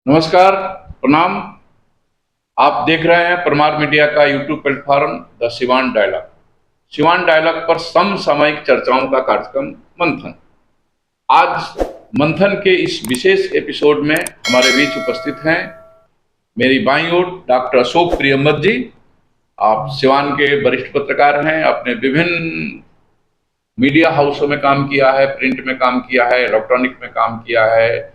नमस्कार, प्रणाम। आप देख रहे हैं परमार मीडिया का YouTube platform the Siwan dialogue. Siwan dialogue पर समसामयिक चर्चाओं का कार्यक्रम मंथन। आज मंथन के इस विशेष एपिसोड में हमारे बीच उपस्थित हैं मेरी बाईं ओर डॉक्टर अशोक प्रियमत जी। आप सिवान के वरिष्ठ पत्रकार हैं, आपने विभिन्न मीडिया हाउसों में काम किया है, प्रिंट में काम किया है, इलेक्ट्रॉनिक में काम किया है,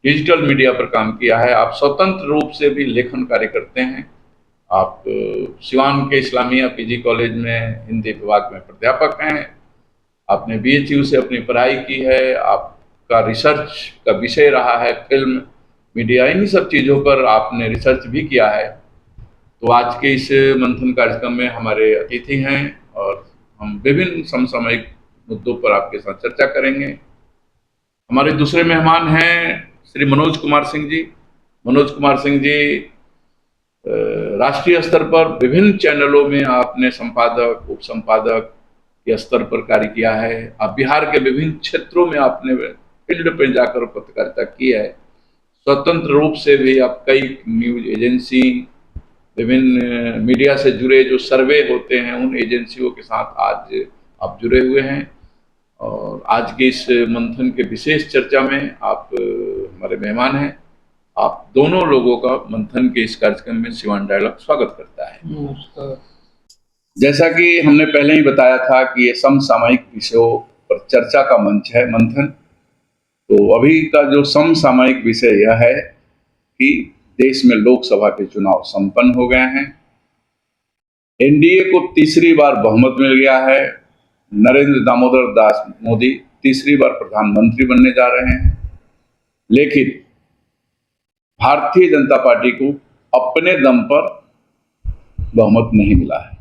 डिजिटल मीडिया पर काम किया है। आप स्वतंत्र रूप से भी लेखन कार्य करते हैं। आप सिवान के इस्लामिया पीजी कॉलेज में हिंदी विभाग में प्राध्यापक हैं। आपने बीएचयू से अपनी पढ़ाई की है। आपका रिसर्च का विषय रहा है फिल्म, मीडिया, इन्हीं सब चीज़ों पर आपने रिसर्च भी किया है। तो आज के इस मंथन कार्यक्रम में हमारे अतिथि हैं और हम विभिन्न समसामयिक मुद्दों पर आपके साथ चर्चा करेंगे। हमारे दूसरे मेहमान हैं श्री मनोज कुमार सिंह जी। मनोज कुमार सिंह जी राष्ट्रीय स्तर पर विभिन्न चैनलों में आपने संपादक, उप संपादक के स्तर पर कार्य किया है। आप बिहार के विभिन्न क्षेत्रों में आपने फील्ड पर जाकर पत्रकारिता की है। स्वतंत्र रूप से भी आप कई न्यूज एजेंसी, विभिन्न मीडिया से जुड़े जो सर्वे होते हैं उन एजेंसियों के साथ आज आप जुड़े हुए हैं। और आज के इस मंथन के विशेष चर्चा में आप हमारे मेहमान हैं। आप दोनों लोगों का मंथन के इस कार्यक्रम में सिवान डायलॉग स्वागत करता है। नमस्कार। जैसा कि हमने पहले ही बताया था कि ये समसामयिक विषयों पर चर्चा का मंच है मंथन। तो अभी का जो समसामयिक विषय यह है कि देश में लोकसभा के चुनाव संपन्न हो गए हैं। एनडीए को तीसरी बार बहुमत मिल गया है। नरेंद्र दामोदर दास मोदी तीसरी बार प्रधानमंत्री बनने जा रहे हैं। लेकिन भारतीय जनता पार्टी को अपने दम पर बहुमत नहीं मिला है।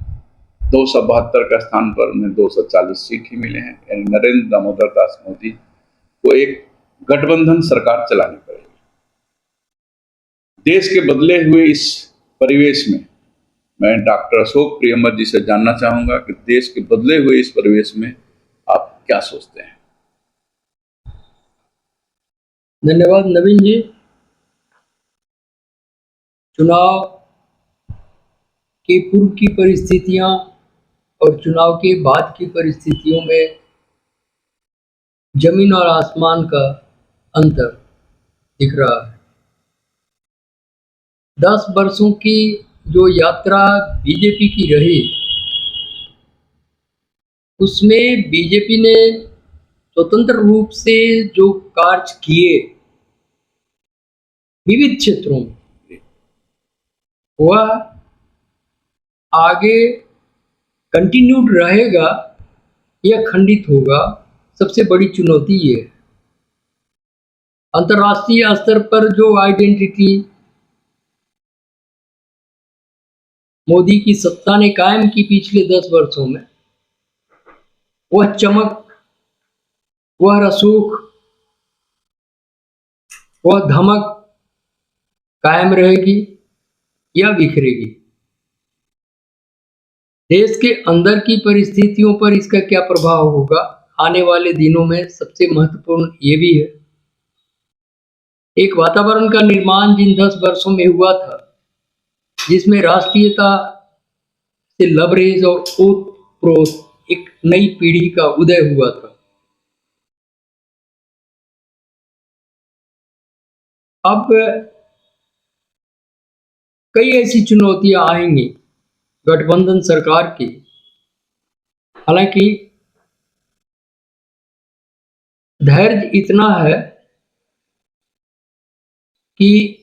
272 का स्थान पर उन्हें 240 सीट ही मिले हैं। यानी नरेंद्र दामोदर दास मोदी को एक गठबंधन सरकार चलानी पड़ेगी। देश के बदले हुए इस परिवेश में मैं डॉक्टर अशोक प्रियमत जी से जानना चाहूंगा कि देश के बदले हुए इस परिवेश में आप क्या सोचते हैं। धन्यवाद नवीन जी। चुनाव के पूर्व की परिस्थितियां और चुनाव के बाद की परिस्थितियों में जमीन और आसमान का अंतर दिख रहा है। 10 वर्षों की जो यात्रा बीजेपी की रही, उसमें बीजेपी ने स्वतंत्र रूप से जो कार्य किए विविध क्षेत्रों में, वह आगे कंटिन्यूड रहेगा या खंडित होगा, सबसे बड़ी चुनौती ये है। अंतर्राष्ट्रीय स्तर पर जो आइडेंटिटी मोदी की सत्ता ने कायम की पिछले 10 वर्षों में, वह चमक, वह रसूख, वह धमक कायम रहेगी या बिखरेगी। देश के अंदर की परिस्थितियों पर इसका क्या प्रभाव होगा आने वाले दिनों में, सबसे महत्वपूर्ण ये भी है। एक वातावरण का निर्माण जिन 10 वर्षों में हुआ था, जिसमें राष्ट्रीयता से लबरेज और ओतप्रोत एक नई पीढ़ी का उदय हुआ था। अब कई ऐसी चुनौतियां आएंगी गठबंधन सरकार की। हालांकि धैर्य इतना है कि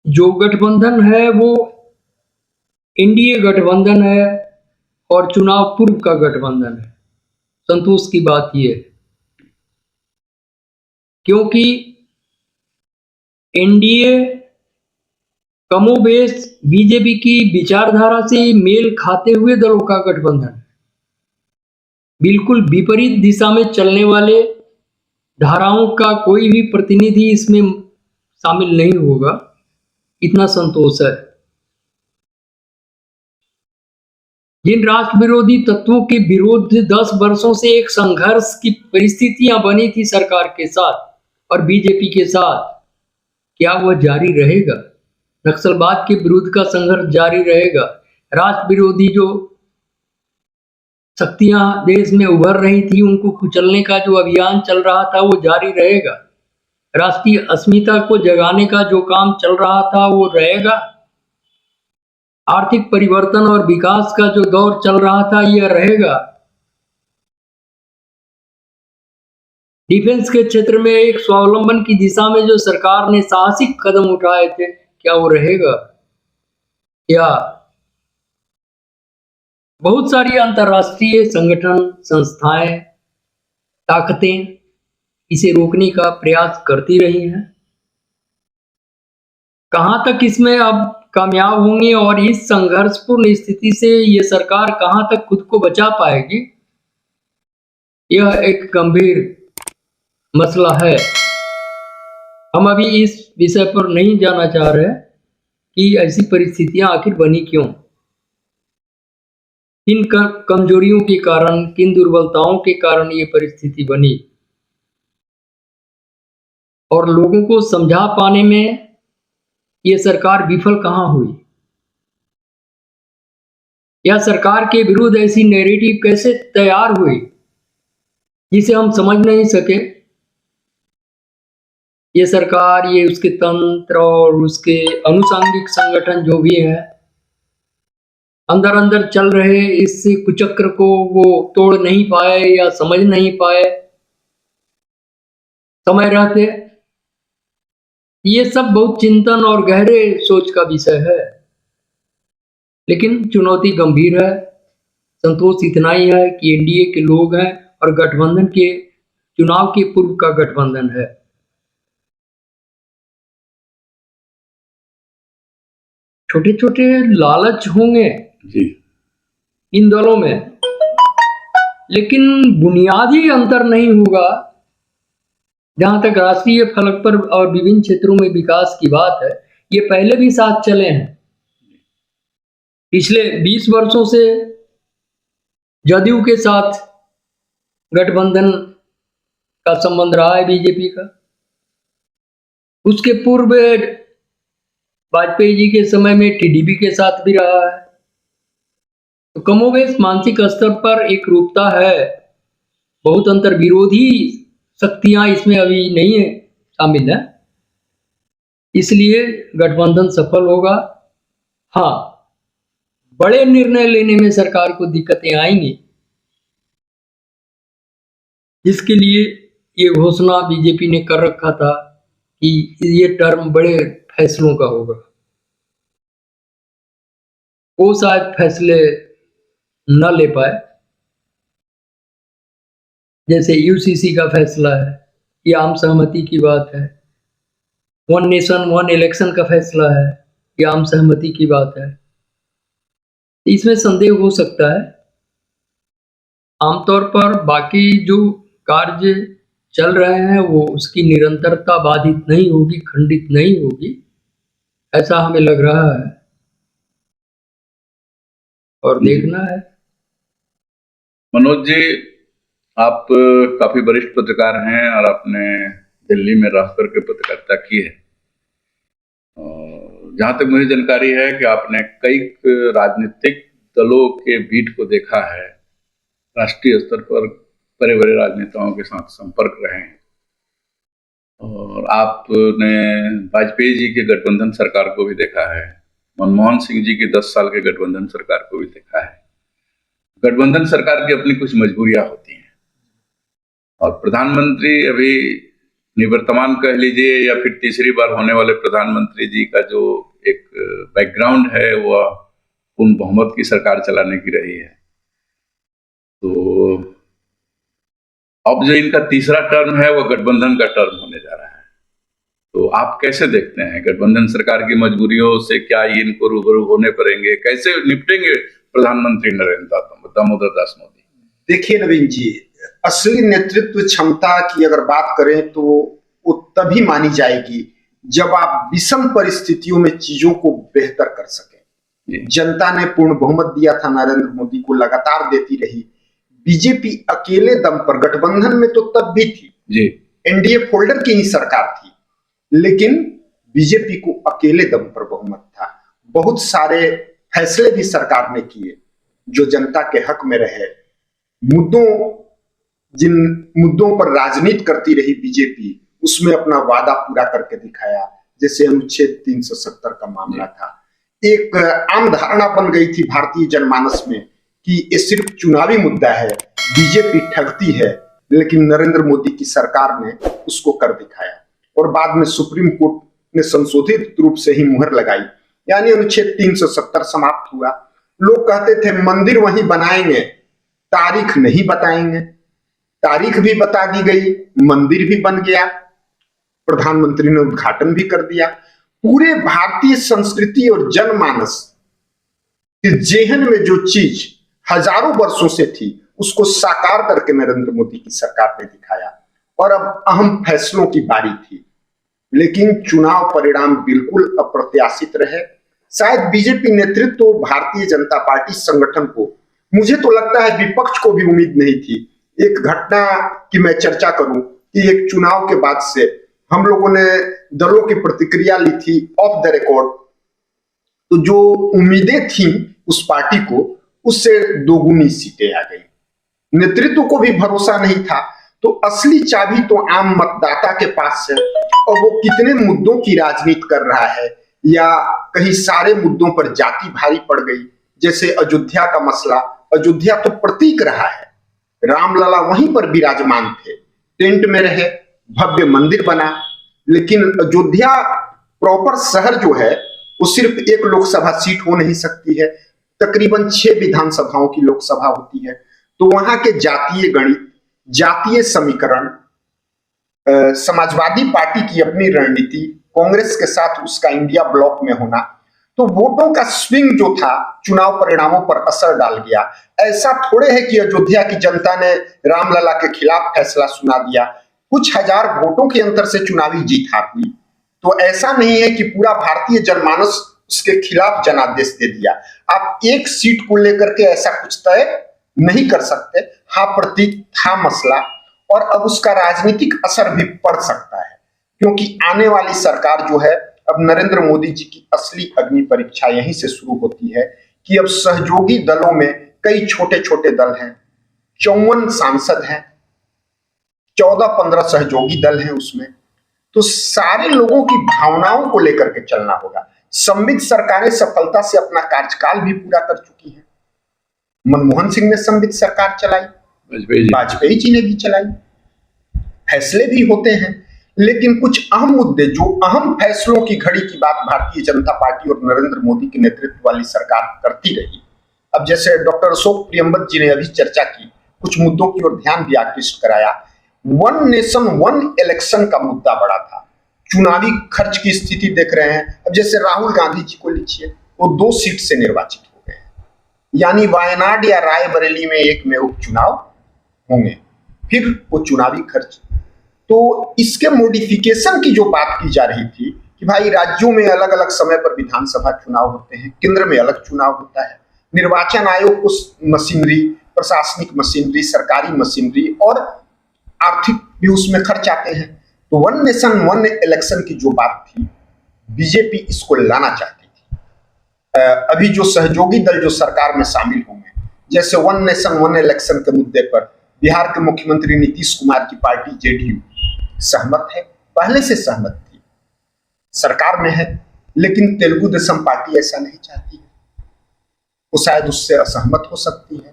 जो गठबंधन है वो एनडीए गठबंधन है और चुनाव पूर्व का गठबंधन है। संतोष की बात यह है क्योंकि एनडीए कमोबेश बीजेपी की विचारधारा से मेल खाते हुए दलों का गठबंधन है। बिल्कुल विपरीत दिशा में चलने वाले धाराओं का कोई भी प्रतिनिधि इसमें शामिल नहीं होगा, इतना संतोष है। जिन राष्ट्र विरोधी तत्वों के विरोध 10 वर्षों से एक संघर्ष की परिस्थितियां बनी थी सरकार के साथ और बीजेपी के साथ, क्या वह जारी रहेगा? नक्सलवाद के विरुद्ध का संघर्ष जारी रहेगा? राष्ट्र विरोधी जो शक्तियां देश में उभर रही थी उनको कुचलने का जो अभियान चल रहा था वो जारी रहेगा? राष्ट्रीय अस्मिता को जगाने का जो काम चल रहा था वो रहेगा? आर्थिक परिवर्तन और विकास का जो दौर चल रहा था यह रहेगा? डिफेंस के क्षेत्र में एक स्वावलंबन की दिशा में जो सरकार ने साहसिक कदम उठाए थे क्या वो रहेगा? या बहुत सारी अंतर्राष्ट्रीय संगठन, संस्थाएं, ताकतें इसे रोकने का प्रयास करती रही हैं। कहां तक इसमें अब कामयाब होंगे और इस संघर्षपूर्ण स्थिति से ये सरकार कहां तक खुद को बचा पाएगी, यह एक गंभीर मसला है। हम अभी इस विषय पर नहीं जाना चाह रहे कि ऐसी परिस्थितियां आखिर बनी क्यों, किन कमजोरियों के कारण, किन दुर्बलताओं के कारण ये परिस्थिति बनी, और लोगों को समझा पाने में ये सरकार विफल कहां हुई, या सरकार के विरुद्ध ऐसी नैरेटिव कैसे तैयार हुई जिसे हम समझ नहीं सके। ये सरकार, ये उसके तंत्र और उसके अनुषंगिक संगठन जो भी है अंदर अंदर चल रहे इस कुचक्र को वो तोड़ नहीं पाए या समझ नहीं पाए समय रहते। ये सब बहुत चिंतन और गहरे सोच का विषय है, लेकिन चुनौती गंभीर है। संतोष इतना ही है कि एनडीए के लोग हैं और गठबंधन के चुनाव के पूर्व का गठबंधन है। छोटे छोटे लालच होंगे जी इन दलों में, लेकिन बुनियादी अंतर नहीं होगा। जहां तक राष्ट्रीय फलक पर और विभिन्न क्षेत्रों में विकास की बात है, ये पहले भी साथ चले हैं। पिछले 20 वर्षों से जदयू के साथ गठबंधन का संबंध रहा है बीजेपी का। उसके पूर्व वाजपेयी जी के समय में टीडीपी के साथ भी रहा है। तो कमोबेश मानसिक स्तर पर एक रूपता है। बहुत अंतर विरोधी शक्तियां इसमें अभी नहीं है शामिल है, इसलिए गठबंधन सफल होगा। हाँ, बड़े निर्णय लेने में सरकार को दिक्कतें आएंगी, जिसके लिए ये घोषणा बीजेपी ने कर रखा था कि ये टर्म बड़े फैसलों का होगा। वो शायद फैसले न ले पाए, जैसे यूसीसी का फैसला है, ये आम सहमति की बात है। वन नेशन वन इलेक्शन का फैसला है, ये आम सहमति की बात है। इसमें संदेह हो सकता है। आमतौर पर बाकी जो कार्य चल रहे हैं वो उसकी निरंतरता बाधित नहीं होगी, खंडित नहीं होगी, ऐसा हमें लग रहा है और देखना है। मनोज जी, आप काफी वरिष्ठ पत्रकार हैं और आपने दिल्ली में रह करके पत्रकारिता की है। जहां तक मुझे जानकारी है कि आपने कई राजनीतिक दलों के बीट को देखा है, राष्ट्रीय स्तर पर बड़े बड़े राजनेताओं के साथ संपर्क रहे हैं, और आपने वाजपेयी जी के गठबंधन सरकार को भी देखा है, मनमोहन सिंह जी की 10 साल के गठबंधन सरकार को भी देखा है। गठबंधन सरकार की अपनी कुछ मजबूरियां होती हैं, और प्रधानमंत्री अभी निवर्तमान कह लीजिए या फिर तीसरी बार होने वाले प्रधानमंत्री जी का जो एक बैकग्राउंड है वह पूर्ण बहुमत की सरकार चलाने की रही है। तो अब जो इनका तीसरा टर्म है वह गठबंधन का टर्म होने जा रहा है। तो आप कैसे देखते हैं गठबंधन सरकार की मजबूरियों से? क्या इनको रूबरू होने पड़ेंगे? कैसे निपटेंगे प्रधानमंत्री नरेंद्र दामोदर दास मोदी? देखिए नवीन जी, असली नेतृत्व क्षमता की अगर बात करें तो वो तभी मानी जाएगी जब आप विषम परिस्थितियों में चीजों को बेहतर कर सकें। जनता ने पूर्ण बहुमत दिया था नरेंद्र मोदी को, लगातार देती रही। बीजेपी अकेले दम पर गठबंधन में तो तब भी थी जी, एनडीए फोल्डर की ही सरकार थी, लेकिन बीजेपी को अकेले दम पर बहुमत था। बहुत सारे फैसले भी सरकार ने किए जो जनता के हक में रहे। जिन मुद्दों पर राजनीति करती रही बीजेपी, उसमें अपना वादा पूरा करके दिखाया। जैसे अनुच्छेद 370 का मामला था। एक आम धारणा बन गई थी भारतीय जनमानस में कि ये सिर्फ चुनावी मुद्दा है, बीजेपी ठगती है, लेकिन नरेंद्र मोदी की सरकार ने उसको कर दिखाया और बाद में सुप्रीम कोर्ट ने संशोधित रूप से ही मुहर लगाई, यानी अनुच्छेद 370 समाप्त हुआ। लोग कहते थे मंदिर वहीं बनाएंगे, तारीख नहीं बताएंगे। तारीख भी बता दी गई, मंदिर भी बन गया, प्रधानमंत्री ने उद्घाटन भी कर दिया। पूरे भारतीय संस्कृति और जनमानस के जेहन में जो चीज हजारों वर्षों से थी, उसको साकार करके नरेंद्र मोदी की सरकार ने दिखाया। और अब अहम फैसलों की बारी थी, लेकिन चुनाव परिणाम बिल्कुल अप्रत्याशित रहे। शायद बीजेपी नेतृत्व तो भारतीय जनता पार्टी संगठन को, मुझे तो लगता है विपक्ष को भी उम्मीद नहीं थी। एक घटना की मैं चर्चा करूं कि एक चुनाव के बाद से हम लोगों ने दलों की प्रतिक्रिया ली थी ऑफ द रिकॉर्ड, तो जो उम्मीदें थी उस पार्टी को, उससे दोगुनी सीटें आ गई। नेतृत्व को भी भरोसा नहीं था। तो असली चाबी तो आम मतदाता के पास है, और वो कितने मुद्दों की राजनीति कर रहा है, या कहीं सारे मुद्दों पर जाति भारी पड़ गई। जैसे अयोध्या का मसला, अयोध्या तो प्रतीक रहा है, रामलला वहीं पर विराजमान थे, टेंट में रहे, भव्य मंदिर बना, लेकिन अयोध्या प्रॉपर शहर जो है वो सिर्फ एक लोकसभा सीट हो नहीं सकती है, तकरीबन 6 विधानसभाओं की लोकसभा होती है। तो वहां के जातीय गणित, जातीय समीकरण, समाजवादी पार्टी की अपनी रणनीति, कांग्रेस के साथ उसका इंडिया ब्लॉक में होना, तो वोटों का स्विंग जो था चुनाव परिणामों पर असर डाल गया। ऐसा थोड़े है कि अयोध्या की जनता ने रामलला के खिलाफ फैसला सुना दिया, कुछ हजार वोटों के अंतर से चुनावी जीत हुई। तो ऐसा नहीं है कि पूरा भारतीय जनमानस उसके खिलाफ जनादेश दे दिया। आप एक सीट को लेकर के ऐसा कुछ तय नहीं कर सकते। हाँ, प्रतीक था मसला, और अब उसका राजनीतिक असर भी पड़ सकता है, क्योंकि आने वाली सरकार जो है, अब नरेंद्र मोदी जी की असली अग्नि परीक्षा यहीं से शुरू होती है कि अब सहयोगी दलों में कई छोटे छोटे दल हैं, 54 सांसद हैं, 14-15 सहयोगी दल हैं उसमें। तो सारे लोगों की भावनाओं को लेकर के चलना होगा। संविध सरकारें सफलता से अपना कार्यकाल भी पूरा कर चुकी हैं। मनमोहन सिंह ने संविध सरकार चलाई, वाजपेयी जी ने भी चलाई, फैसले भी होते हैं, लेकिन कुछ अहम मुद्दे, जो अहम फैसलों की घड़ी की बात भारतीय जनता पार्टी और नरेंद्र मोदी के नेतृत्व वाली सरकार करती रही। अब जैसे डॉक्टर अशोक प्रियंवत जी ने अभी चर्चा की, कुछ मुद्दों की ओर ध्यान भी आकृष्ट कराया। वन नेशन वन इलेक्शन का मुद्दा बड़ा था। चुनावी खर्च की स्थिति देख रहे हैं। अब जैसे राहुल गांधी जी को लीजिए, वो 2 सीट से निर्वाचित हो गए हैं, यानी वायनाड या रायबरेली में एक में उपचुनाव होंगे, फिर वो चुनावी खर्च। तो इसके मॉडिफिकेशन की जो बात की जा रही थी कि भाई राज्यों में अलग अलग समय पर विधानसभा चुनाव होते हैं, केंद्र में अलग चुनाव होता है, निर्वाचन आयोग को मशीनरी, प्रशासनिक मशीनरी, सरकारी मशीनरी और आर्थिक भी उसमें खर्च आते हैं। तो वन नेशन वन इलेक्शन की जो बात थी, बीजेपी इसको लाना चाहती थी। अभी जो सहयोगी दल जो सरकार में शामिल होंगे, जैसे वन नेशन वन इलेक्शन के मुद्दे पर बिहार के मुख्यमंत्री नीतीश कुमार की पार्टी जेडीयू सहमत है, पहले से सहमत थी, सरकार में है, लेकिन तेलुगु देशम पार्टी ऐसा नहीं चाहती है, वो शायद उससे असहमत हो सकती है।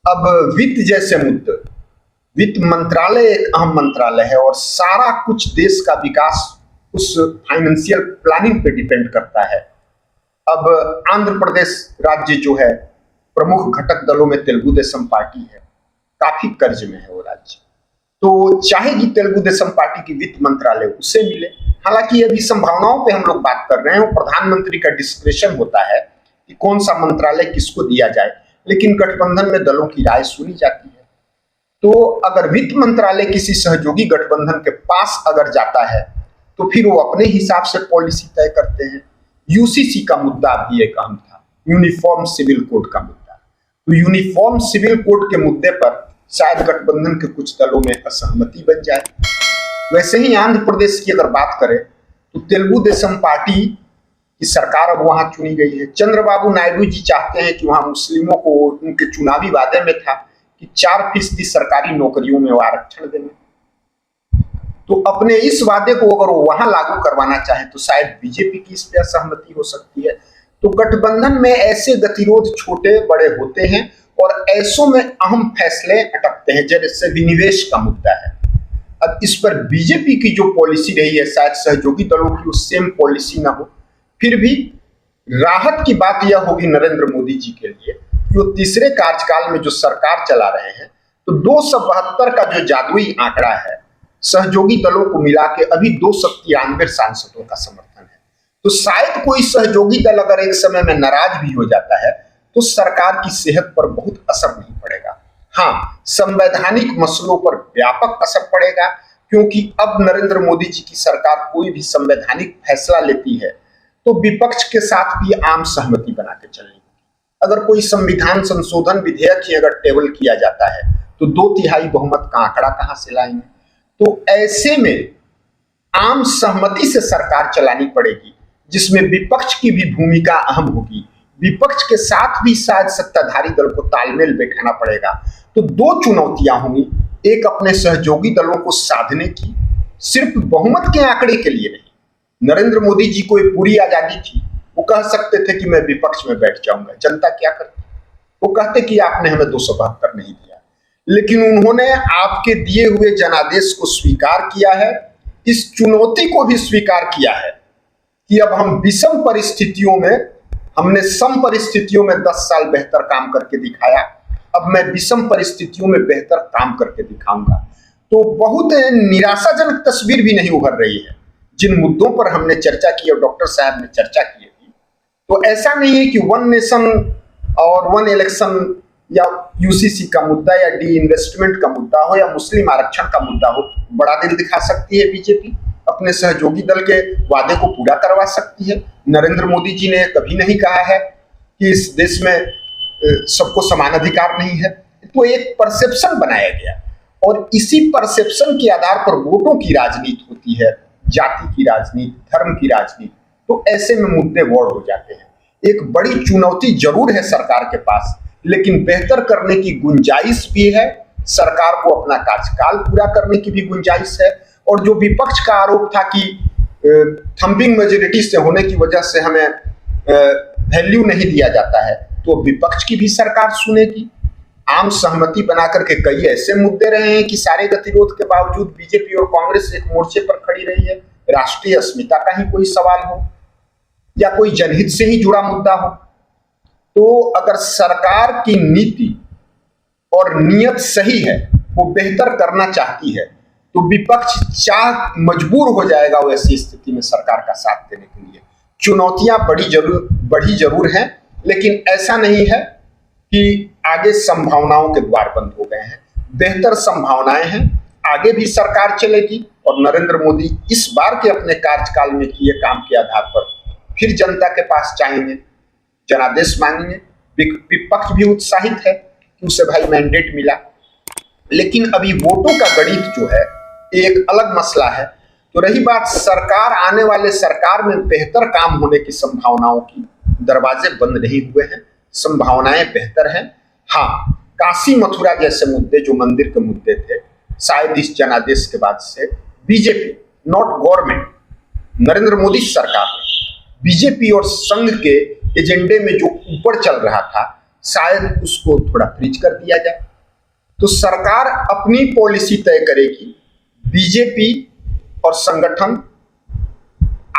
अब वित्त जैसे मुद्दे, वित्त मंत्रालय एक अहम मंत्रालय है और सारा कुछ देश का विकास उस फाइनेंशियल प्लानिंग पे डिपेंड करता है। अब आंध्र प्रदेश राज्य जो है, प्रमुख घटक दलों में तेलुगु देशम पार्टी है, काफी कर्ज में है वो राज्य, तो चाहेगी तेलुगु देशम पार्टी की वित्त मंत्रालय उसे मिले। हालांकि अभी संभावनाओं पे हम लोग बात कर रहे हैं, वो प्रधानमंत्री का डिस्क्रेशन होता है कि कौन सा मंत्रालय किसको दिया जाए, लेकिन गठबंधन में दलों की राय सुनी जाती है। तो अगर वित्त मंत्रालय किसी सहयोगी गठबंधन के पास अगर जाता है, तो फिर वो अपने हिसाब से पॉलिसी तय करते हैं। यूसीसी का मुद्दा भी एक अहम था, यूनिफॉर्म सिविल कोड का मुद्दा। तो यूनिफॉर्म सिविल कोड के मुद्दे पर शायद गठबंधन के कुछ दलों में असहमति बन जाए। वैसे ही आंध्र प्रदेश की अगर बात करें, तो तेलुगु देशम पार्टी की सरकार अब वहां चुनी गई है। चंद्रबाबू नायडू जी चाहते हैं कि वहां मुस्लिमों को उनके चुनावी वादे में था कि 4% सरकारी नौकरियों में वो आरक्षण देंगे। तो अपने इस वादे को अगर वो वहां लागू करवाना चाहे तो शायद बीजेपी की इस पर असहमति हो सकती है। तो गठबंधन में ऐसे गतिरोध छोटे बड़े होते हैं और ऐसों में अहम फैसले अटकते हैं, जैसे विनिवेश का मुद्दा है। अब इस पर बीजेपी की जो पॉलिसी रही है, शायद सहयोगी दलों की उस सेम पॉलिसी ना हो, फिर भी राहत की बात यह होगी नरेंद्र मोदी जी के लिए कि वो तीसरे कार्यकाल में जो सरकार चला रहे हैं, तो 272 का जो जादुई आंकड़ा है, सहयोगी दलों को मिला के अभी 293 सांसदों का समर्थन है। तो शायद कोई सहयोगी दल अगर एक समय में नाराज भी हो जाता है तो सरकार की सेहत पर बहुत असर नहीं पड़ेगा। हाँ, संवैधानिक मसलों पर व्यापक असर पड़ेगा, क्योंकि अब नरेंद्र मोदी जी की सरकार कोई भी संवैधानिक फैसला लेती है तो विपक्ष के साथ भी आम सहमति बना के चलनी होगी। अगर कोई संविधान संशोधन विधेयक ही अगर टेबल किया जाता है तो 2/3 बहुमत का आंकड़ा कहां से लाएंगे? तो ऐसे में आम सहमति से सरकार चलानी पड़ेगी, जिसमें विपक्ष की भी भूमिका अहम होगी। विपक्ष के साथ भी शायद सत्ताधारी दल को तालमेल बैठाना पड़ेगा। तो 2 चुनौतियां होंगी, एक अपने सहयोगी दलों को साधने की, सिर्फ बहुमत के आंकड़े के लिए नहीं। नरेंद्र मोदी जी को पूरी आजादी थी, वो कह सकते थे कि मैं विपक्ष में बैठ जाऊंगा, जनता क्या करती? वो कहते कि आपने हमें 272 नहीं दिया, लेकिन उन्होंने आपके दिए हुए जनादेश को स्वीकार किया है, इस चुनौती को भी स्वीकार किया है कि अब हम विषम परिस्थितियों में, हमने सम परिस्थितियों में 10 साल बेहतर काम करके दिखाया, अब मैं विषम परिस्थितियों में बेहतर काम करके दिखाऊंगा। तो बहुत निराशाजनक तस्वीर भी नहीं उभर रही है। जिन मुद्दों पर हमने चर्चा की और डॉक्टर साहब ने चर्चा की थी, तो ऐसा नहीं है कि 1 नेशन और 1 इलेक्शन या यूसीसी का मुद्दा या डी इन्वेस्टमेंट का मुद्दा हो या मुस्लिम आरक्षण का मुद्दा हो, बड़ा दिल दिखा सकती है बीजेपी, अपने सहयोगी दल के वादे को पूरा करवा सकती है। नरेंद्र मोदी जी ने कभी नहीं कहा है कि इस देश में सबको समान अधिकार नहीं है। तो एक परसेप्शन बनाया गया और इसी परसेप्शन के आधार पर वोटों की राजनीति होती है, जाति की राजनीति, धर्म की राजनीति। तो ऐसे में मुद्दे वॉर हो जाते हैं। एक बड़ी चुनौती जरूर है सरकार के पास, लेकिन बेहतर करने की गुंजाइश भी है। सरकार को अपना कार्यकाल पूरा करने की भी गुंजाइश है। और जो विपक्ष का आरोप था कि थंपिंग मेजोरिटी से होने की वजह से हमें वैल्यू नहीं दिया जाता है, तो विपक्ष की भी सरकार सुनेगी। आम सहमति बना करके कई ऐसे मुद्दे रहे हैं कि सारे गतिरोध के बावजूद बीजेपी और कांग्रेस एक मोर्चे पर खड़ी रही है। राष्ट्रीय अस्मिता का ही कोई सवाल हो या कोई जनहित से ही जुड़ा मुद्दा हो, तो अगर सरकार की नीति और नियत सही है, वो बेहतर करना चाहती है, तो विपक्ष मजबूर हो जाएगा वैसी स्थिति में सरकार का साथ देने के लिए। चुनौतियां बढ़ी जरूर हैं, लेकिन ऐसा नहीं है कि आगे संभावनाओं के द्वार बंद हो गए हैं। बेहतर संभावनाएं हैं, आगे भी सरकार चलेगी और नरेंद्र मोदी इस बार के अपने कार्यकाल में किए काम के आधार पर फिर जनता के पास जाएंगे, जनादेश मांगेंगे। विपक्ष भी उत्साहित है कि उसे भाई मैंडेट मिला, लेकिन अभी वोटों का गणित जो है एक अलग मसला है। तो रही बात सरकार, आने वाले सरकार में बेहतर काम होने की संभावनाओं की, दरवाजे बंद नहीं हुए हैं, संभावनाएं बेहतर हैं। हाँ, काशी मथुरा जैसे मुद्दे जो मंदिर के मुद्दे थे, शायद इस जनादेश के बाद से BJP, not government, Narendra Modi सरकार ने बीजेपी और संघ के एजेंडे में जो ऊपर चल रहा था, शायद उसको थोड़ा फ्रीज कर दिया जाए। तो सरकार अपनी पॉलिसी तय करेगी, बीजेपी और संगठन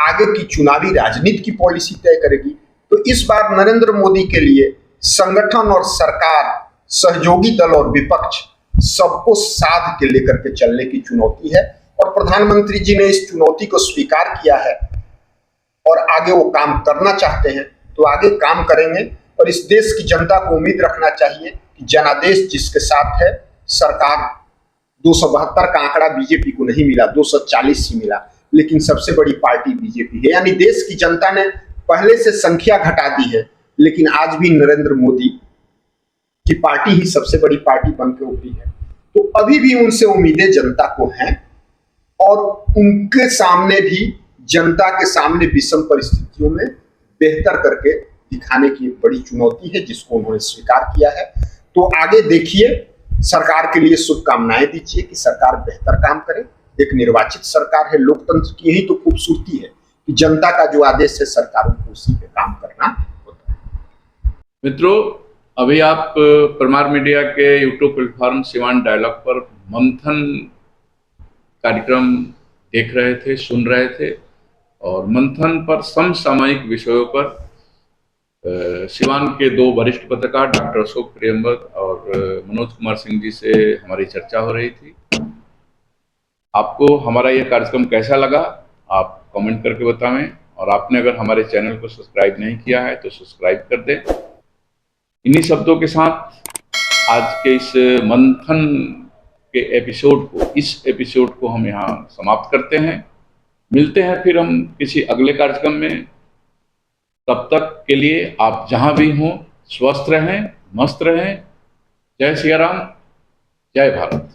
आगे की चुनावी राजनीति की पॉलिसी तय करेगी। तो इस बार नरेंद्र मोदी के लिए संगठन और सरकार, सहयोगी दल और विपक्ष सबको साथ के लेकर के चलने की चुनौती है और प्रधानमंत्री जी ने इस चुनौती को स्वीकार किया है और आगे वो काम करना चाहते हैं, तो आगे काम करेंगे। और इस देश की जनता को उम्मीद रखना चाहिए कि जनादेश जिसके साथ है, सरकार 272 का आंकड़ा बीजेपी को नहीं मिला, 240 ही मिला, लेकिन सबसे बड़ी पार्टी बीजेपी है। यानी देश की जनता ने पहले से संख्या घटा दी है, लेकिन आज भी नरेंद्र मोदी की पार्टी ही सबसे बड़ी पार्टी बनकर उभरी है। तो अभी भी उनसे उम्मीदें जनता को हैं और उनके सामने भी जनता के सामने विषम परिस्थितियों में बेहतर करके दिखाने की एक बड़ी चुनौती है, जिसको उन्होंने स्वीकार किया है। तो आगे देखिए, सरकार के लिए शुभकामनाएं दीजिए कि सरकार बेहतर काम करे। एक निर्वाचित सरकार है, लोकतंत्र की यही तो खूबसूरती है कि जनता का जो आदेश है सरकारों को उसी पे काम करना होता है। मित्रों, अभी आप परमार मीडिया के यूट्यूब प्लेटफॉर्म सिवान डायलॉग पर मंथन कार्यक्रम देख रहे थे, सुन रहे थे, और मंथन पर समसामयिक विषयों पर सिवान के दो वरिष्ठ पत्रकार डॉक्टर अशोक प्रियंवद और मनोज कुमार सिंह जी से हमारी चर्चा हो रही थी। आपको हमारा यह कार्यक्रम कैसा लगा, आप कमेंट करके बताएं, और आपने अगर हमारे चैनल को सब्सक्राइब नहीं किया है तो सब्सक्राइब कर दें। इन्हीं शब्दों के साथ आज के इस मंथन के इस एपिसोड को हम यहाँ समाप्त करते हैं। मिलते हैं फिर हम किसी अगले कार्यक्रम में। तब तक के लिए आप जहां भी हों, स्वस्थ रहें, मस्त रहें। जय सिया राम, जय भारत।